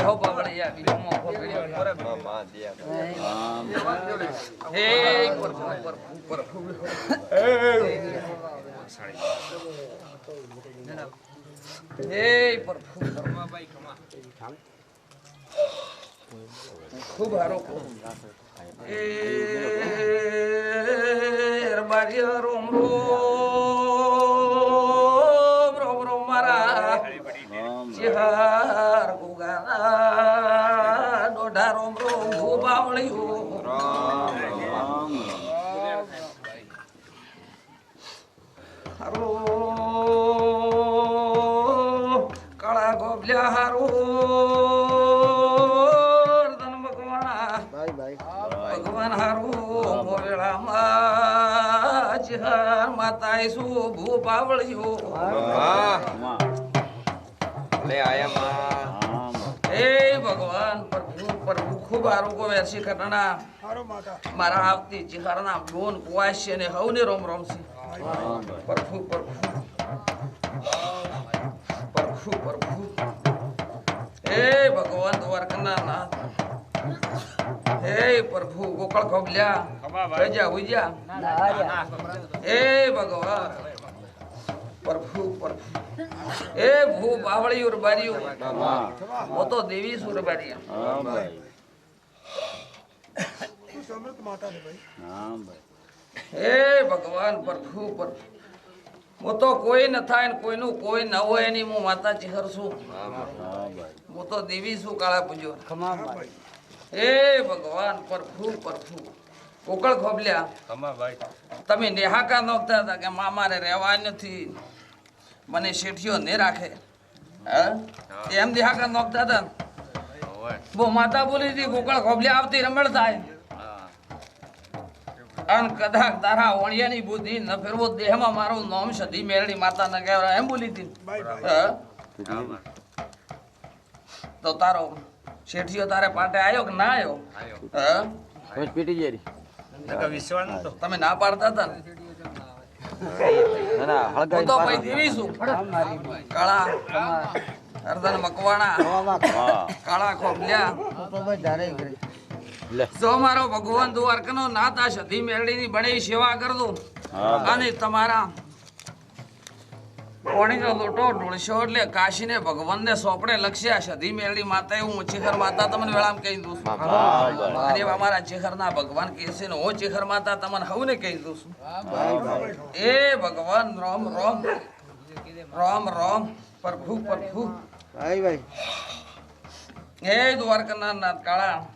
हो बाबड़िया बीजो मोखो वीडियो मामा दिया हे पर हे पर कर्मा भाई कमा खूब हारो ए बारिया रोम रोम मारा चिहार गुगाना डोडा रोम बावळियो हारो काळा गोबल्या हारो भगवान हारू मोरेला चिहार माताए सु भू बावळियो ले आया मां हे भगवान प्रभु खूब आरोग्य वेरशी करना हारो माता मारा आवती चिहारना बोन कुवाश्य ने हवने रोम रोम सी प्रभु हे भगवान द्वारकना नाथ हे प्रभु गोकळ खोबल्या गजा हुजा हे भगवान प्रभु हे भू बावળી ઉરબારીઓ वो तो देवी सुरबारी समृत माता ने भाई हां भाई हे भगवान प्रभु वो तो कोई न था न कोई नु कोई न होय ની હું માતા ચિહર છું हां भाई वो तो देवी સુ કાળા પૂજો ખમા ભાઈ हे भगवान प्रभु કોકળ ખોબલ્યા ખમા ભાઈ તમે નેહાકા નોકતા હતા કે મામારે રહેવા નથી મને શેઠિયો ને રાખે એમ દેહાકા નોકતા હતા वो माता बोली थी કોકળ ખોબલ્યા આવતી રમણ થાય અન કદાચ તારા ઓળિયાની બુદ્ધિ ન ફેરવો દેહમાં મારું નામ સધી મેરડી માતા ન કહેવાય એમ બોલી હતી તો તારો શેઠિયો તારે પાટે આયો કે ના આયો હા પીટી જેરી નકા વિશ્વાસ ન તો તમે ના પાડતા હતા ના હળગાઈ તો ભાઈ દેવી છું કાળા અર્ધન મકવાણા કાળા ખોબલ્યા તો ભાઈ ધારે જો મારો ભગવાન દ્વારકાનો નાથ આ સધી મેરડીની બણી સેવા કરજો અને તમારા કોણીનો લોટો ઢોળશો એટલે કાશીને ભગવાનને સોપડે લક્ષ્યા સધી મેરડી માતા હું ચિખર માતા તમને વેળામ કહી દઉં છું અને અમારા ચિખરના ભગવાન કહેશે ને હું ચિખર માતા તમને હવને કહી દઉં છું એ ભગવાન રામ રામ રામ રામ પ્રભુ ભાઈ ભાઈ હે દ્વારકાના નાથ કાળા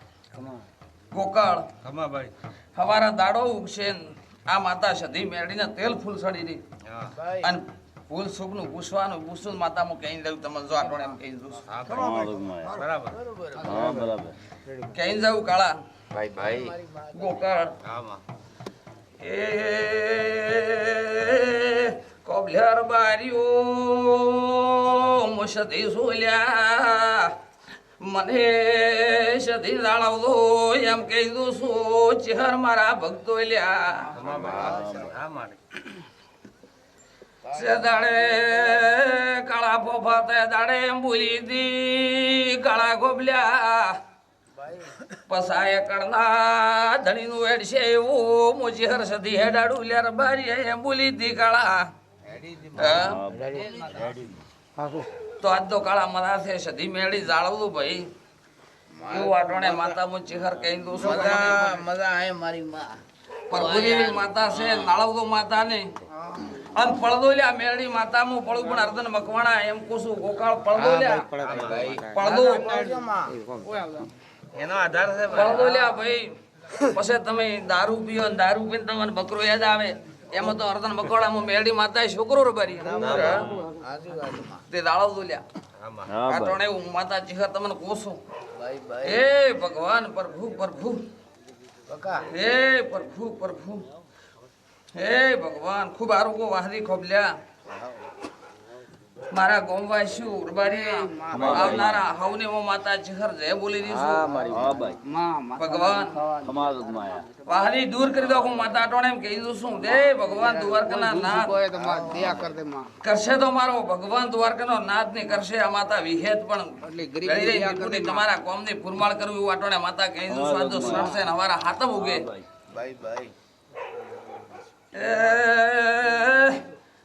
ગોકળ ખમા ભાઈ હવારા દાડો ઉગશે આ માતા સધી મેરડીને તેલ ફૂલ સડી દી અને ફૂલ સુગનું પૂછવાનું પૂછું માતામાં કઈ દઉં તમને જો આટોણે એમ કહી દઉં બરાબર હા બરાબર કઈ જાવ કાળા ભાઈ ગોકળ એ કોબલ્યાર બારીઓ મુસદી સોલ્યા મને સધી જાળવતો એમ કહી દઉં છું ચહેર મારા ભક્તો લ્યા દાડે કાળા પોફા તે દાડે એમ બોલી દી કાળા ગોબલ્યા પસાય કરના ધણી નું હેડ છે એવું મોજી હર સધી હેડાડું લ્યાર બારી એમ બોલી દી કાળા તો આજ તો કાળા મરા છે સધી મેળી જાળવતું ભાઈ એવું આટોણે માતા મુ ચિહર કહી દઉં છું મજા આવે મારી માં પરભુરી માતા છે નાળવતો માતા ને અન પડદોલ્યા મેરડી માતા મુ પડું પણ અર્ધન મકવાણા એમ કુસુ ગોકાળ પડદોલ્યા પડદો એનો આધાર છે પડદોલ્યા ભાઈ પછી તમે દારૂ પીઓ ને દારૂ પીને તમને બકરો યાદ આવે એમાં તો અર્ધન મકવાણામાં મેરડી માતા છોકરો રબારી તે દાળવ દોલ્યા આટોણે હું માતા ચિહર તમને કોસું હે ભગવાન પ્રભુ હે પ્રભુ હે ભગવાન ખૂબ આરોગ્ય વાહરી ખોબલ્યા મારા ગોમવાસી ઉરબારી આવનારા હવને હું માતા ચિહર જય બોલી રહી છું ભગવાન વાહરી દૂર કરી દો હું માતા અટોણે એમ કહી દઉં છું દે ભગવાન દ્વારકાના નાથ કરશે તો મારો ભગવાન દ્વારકાનો નાથ ને કરશે આ માતા વિહેત પણ તમારા કોમની પુરમાળ કરવી એવું અટોણે માતા કહી દઉં છું આજો સરસે ને અમારા હાથમ ઉગે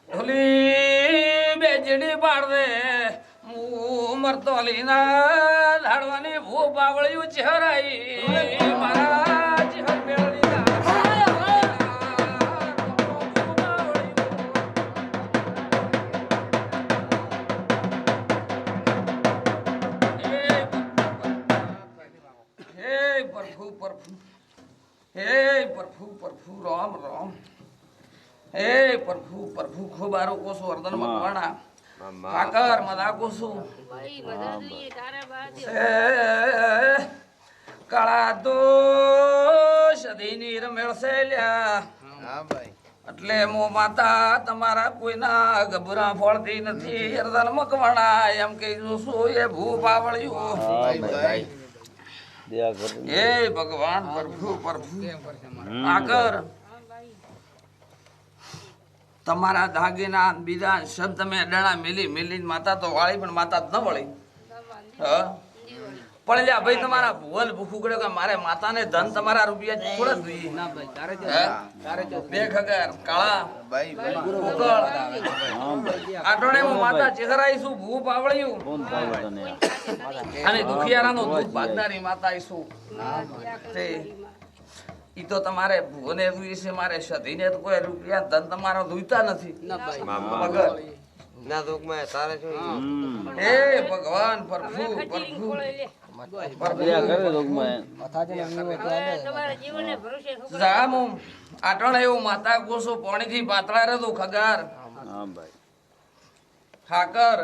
ઢોલી બેજડી પાડ દે હું મરતો લીના ધાડવાની ભૂ પાવળિયું ચહેરાઈ મારા ચહેર બેળડી પ્રભુ રામ રામ હે પ્રભુ પ્રભુ ખૂબ આરો કોસો વર્ધન મકવાણા ઠાકર મદા કોસો કાળા તો સદીની રમેળસે લ્યા એટલે મો માતા તમારા કોઈના ગભરા ફળતી નથી વર્ધન મકવાણા એમ કહી શું એ ભૂ પાવળ્યું હે ભગવાન પ્રભુ પ્રભુ આગળ તમારા દાગીના બીજા શબ્દ તમે અડાણા મેલી માતા તો વાળી પણ માતા ન વળી પણ લ્યા ભાઈ તમારા ભૂલ ભૂખું ગળ્યો કે મારે માતાને ધન તમારા રૂપિયા થોડા જોઈએ બે ખગર કાળા આટોણે હું માતા ચહેરાઈશું ભૂ પાવળ્યું અને દુખિયારાનો દુઃખ ભાગનારી માતા આઈશું તે ઈ તો તમારે ભૂને વિશે મારે સધીને તો કોઈ રૂપિયા ધન તમારો દુઈતા નથી મગર ના દુખ મે તારે શું હે ભગવાન પ્રભુ પ્રભુ આટણ એવું માતા કોસો પાણી થી પાતળા રહેતું ખગાર ઠાકર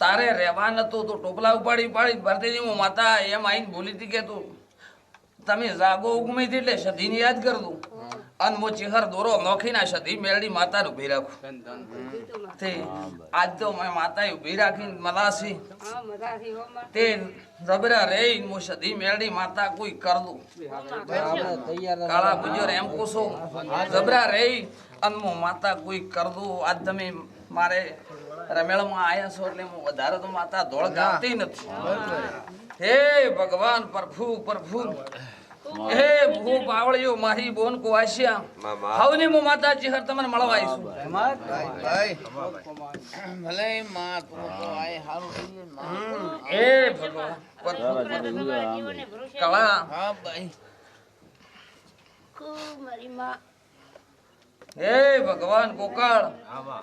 તારે રહેવા નતું તો ટોપલા ઉપાડી ભરતી હું માતા એમ આઈને બોલી હતી કે તું તમે જાગો ઉગમી હતી એટલે સધીને યાદ કર દઉં અને મો ચિહર દોરો નોખીના સધી મેળડી માતાને ઉભી રાખું તે આજ તો મેં માતાએ ઉભી રાખીને મલાસી તે જબરા રે મો સધી મેળડી માતા કોઈ કર દઉં કાળા ગુજર એમ કોસો જબરા રે અને મો માતા કોઈ કર દઉં આજ તમે મારે રમેળમાં આયા છો એટલે હું વધારે તો માતા ધોળ ગાતી નથી હે ભગવાન પ્રભુ પ્રભુ હે ભૂ પાવળિયો મારી બોન કો આશ્યા હવની મો માતા ચિહર તમને મળવા આવીશું ભલે માં તો આય હારું હે ભગવાન કળા હા ભાઈ કો મારી માં હે ભગવાન કોકાળ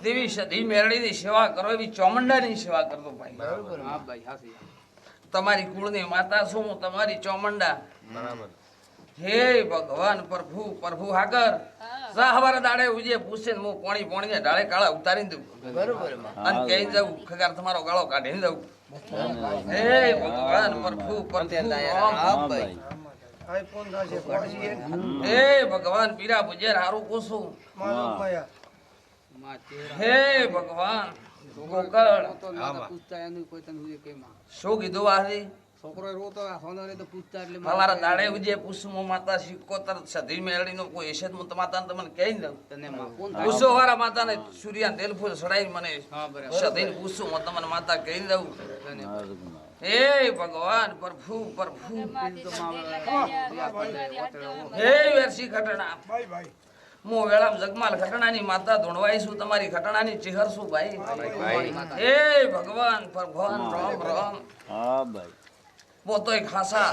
દેવી સધી મેરડીની સેવા કરો એવી ચોમંડાની સેવા કરતો ભાઈ બરાબર હા ભાઈ હાસી તમારી કુળની માતા છું હું તમારી ચોમંડા બરાબર હે ભગવાન પ્રભુ પ્રભુ હાકર સાહવાર દાડે ઉજે પૂછે હું પોણી ને ડાળે કાળા ઉતારી દઉં બરાબર અને કહી દઉં ખગાર તમારો ગાળો કાઢી દઉં હે ભગવાન પ્રભુ પ્રભુ હા ભાઈ હે ભગવાન પીરા પૂજ્ય હારું કોસું હે ભગવાન ગોકળ શું કીધું વાહરી છોકરો રોતો સોનરે તો પૂછતા એટલે મારા દાડે ઉજે પૂછું માતા સિકોતર સધી મેળડીનો કોઈ ઈશત હું માતાને તમને કહી દઉં તને પૂછો વાળા માતાને સૂર્યા તેલ ફૂલ સડાઈ મને સધીને પૂછું હું તમને માતા કહી દઉં હે ભગવાન પ્રભુ પ્રભુ હે વેરસી ઘટના હું વેળામ જગમાલ ઘટનાની માતા ધોણવાઈશું તમારી ઘટનાની ચિહર શું ભાઈ હે ભગવાન ભગવાન રામ રામ હા ભાઈ પોતોય ખાસા